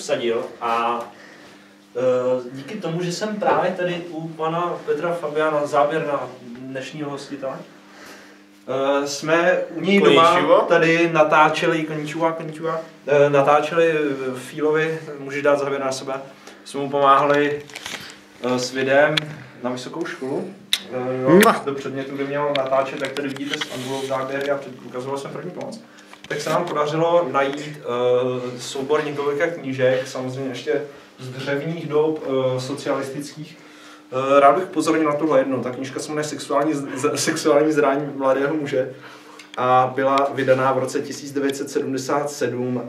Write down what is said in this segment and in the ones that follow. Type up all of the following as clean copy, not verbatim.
usadil a díky tomu, že jsem právě tady u pana Petra Fabiana, záběr na dnešního hostitele, jsme u něj doma tady natáčeli, natáčeli Fílovi, můžeš dát záběr na sebe, jsme mu pomáhali s videem na vysokou školu, do předmětu, kde měl natáčet, tak tady vidíte s Angulou záběry a ukazoval jsem první pomoc. Tak se nám podařilo najít soubor několika knížek, samozřejmě ještě z dřevních dob socialistických. Rád bych upozornil na tohle jedno. Ta knížka se jmenuje Sexuální zrání mladého muže a byla vydaná v roce 1977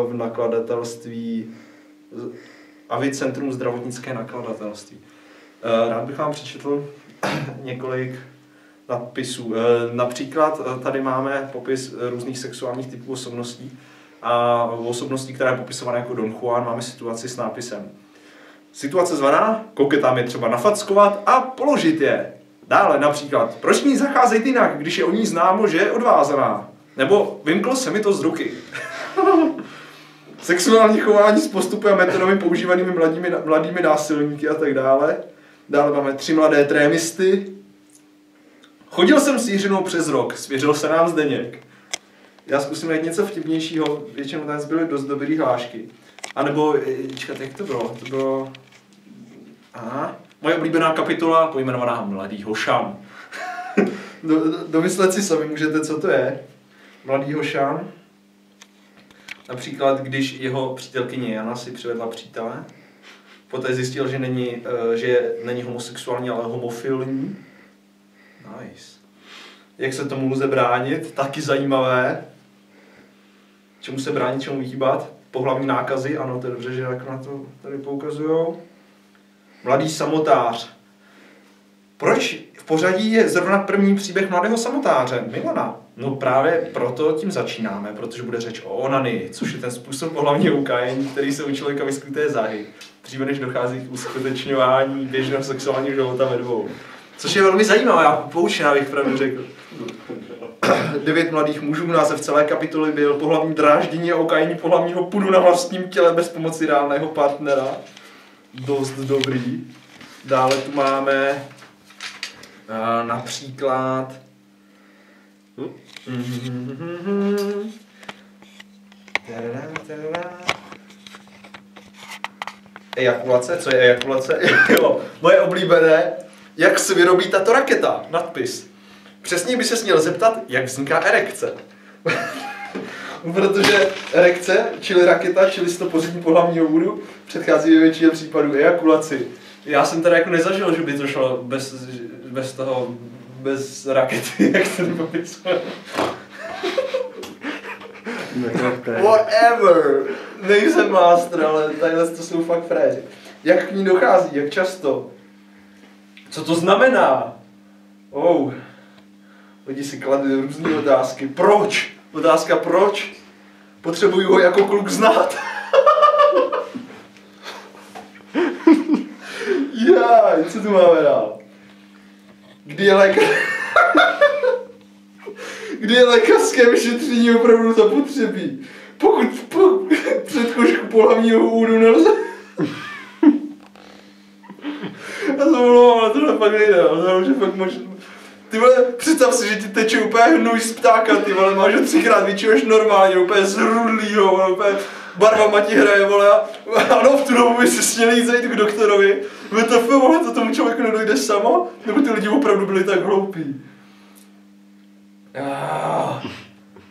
v nakladatelství Avicentrum zdravotnické nakladatelství. Rád bych vám přečetl několik nadpisů. Například tady máme popis různých sexuálních typů osobností a osobností, která je popisovaná jako Don Juan, máme situaci s nápisem. Situace zvaná, koketám je třeba nafackovat a položit je. Dále například, proč ní zacházet jinak, když je o ní známo, že je odvázaná? Nebo vymklo se mi to z ruky. Sexuální chování s postupy a metodami používanými mladými násilníky a tak dále. Dále máme 3 mladé trémisty. Chodil jsem s Jiřinou přes rok, svěřil se nám Zdeněk. Já zkusím najít něco vtipnějšího, většinou tam byly dost dobrý hlášky. A nebo, čekat, jak to bylo? To bylo... Aha, moje oblíbená kapitola pojmenovaná Mladý Hošan. Domyslet si sami můžete, co to je. Mladý Hošan. Například, když jeho přítelkyně Jana si přivedla přítele, poté zjistil, že není homosexuální, ale homofilní. Nice. Jak se tomu lze bránit? Taky zajímavé. Čemu se bránit, čemu vyhýbat? Pohlavní nákazy, ano, to je dobře, že jak na to tady poukazujou. Mladý samotář. Proč v pořadí je zrovna první příběh mladého samotáře? Milana. No právě proto tím začínáme, protože bude řeč o onanii, což je ten způsob pohlavního ukájení, který se u člověka vyskytuje záhy, dříve než dochází k uskutečňování běžného sexuálního života ve dvou. Což je velmi zajímavé, já poučená bych pravdu řekl. 9 mladých mužů, název celé kapitoly byl pohlavní dráždění a ukájení pohlavního pudu na vlastním těle bez pomoci reálného partnera. Dost dobrý. Dále tu máme například ejakulace, co je ejakulace? Jo, moje oblíbené, jak se vyrobí tato raketa, nadpis. Přesně by se měl zeptat, jak vzniká erekce. Protože erekce, čili raketa, čili stopození pohlavního údu, předchází ve většině případů ejakulaci. Já jsem teda jako nezažil, že by to šlo bez rakety, jak se to popisuje. Whatever! Nejsem master, ale takhle to jsou fakt fréři. Jak k ní dochází, jak často? Co to znamená? Lidi si kladou různé otázky. Proč? Otázka proč? Potřebuju ho jako kluk znát. Jaj, co tu máme dál? Kdy je lékařské vyšetření opravdu zapotřebí? Pokud předkošku pohlavního údu nelze... Já se omlouvám, ale tohle fakt nejde, ale že fakt možná... Ty vole, představ si, že ti teče úplně hnůj z ptáka, ty vole, máš ho 3krát větší než normálně, úplně zrudlýho, vole, úplně barvama ti hraje, vole, a ano, v tu dobu by si směli jít zajít k doktorovi, vole, to tomu člověku nedojde samo, nebo ty lidi opravdu byli tak hloupí.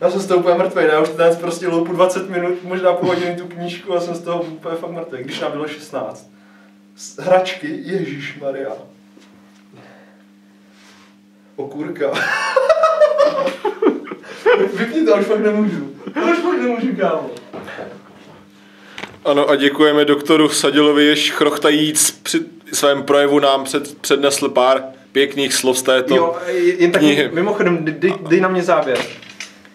Já jsem z toho úplně mrtvej, já už teď prostě loupu 20 minut, možná půl hodiny tu knížku a jsem z toho úplně fakt mrtvej, když nám bylo 16. Hračky, ježišmarja. Okurka. Vypni to, už fakt nemůžu. Kámo. Ano a děkujeme doktoru Sadilovi, jež chrochtajíc při svém projevu nám přednesl pár pěkných slov z této knihy. Mimochodem, dej na mě závěr.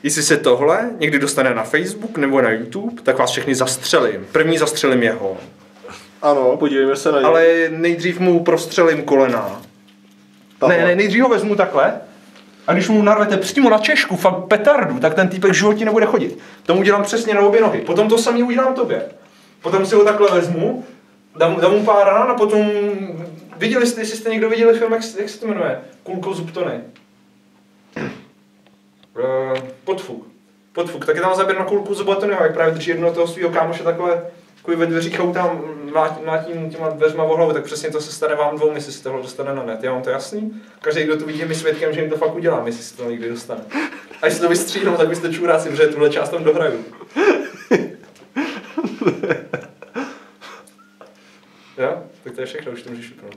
Jestli se tohle někdy dostane na Facebook nebo na YouTube, tak vás všechny zastřelím. První zastřelím jeho. Ano, podívejme se na něj. Ale nejdřív mu prostřelím kolena. Ne, nejdřív ho vezmu takhle a když mu narvete přímo na češku, fakt petardu, tak ten týpek v životě nebude chodit. Tomu dělám přesně na obě nohy. Potom to samý udělám tobě. Potom si ho takhle vezmu, dám mu pár rán a potom... Viděli jste, jestli jste někdo viděli film, jak se to jmenuje? Kulkou zub Tony. Podfuk. Tak je tam záběr na kulku zuba Tonyho, jak právě drží jednoho toho svého kámoše takhle ve dveřích a tam mlátím těma dveřma o hlavu, tak přesně to se stane vám dvou, jestli si tohle dostane na net. Já mám to jasný? Každý, kdo to vidí, je mi svědkem, že jim to fakt udělám, jestli si to někdy dostane. A jestli to vystříhnou, tak byste čuráci, protože tuhle část tam dohraju. Jo? Tak to je všechno, už to můžeš vypnout.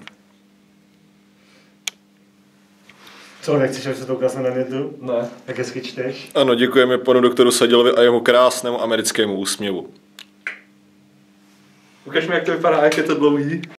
Co, nechceš, aby se to ukázalo na netu? Ne. Jak hezky čteš? Ano, děkujeme panu doktoru Sadilovi a jeho krásnému americkému úsměvu. Ukaž mi, jak to vypadá, jak je to dlouhý.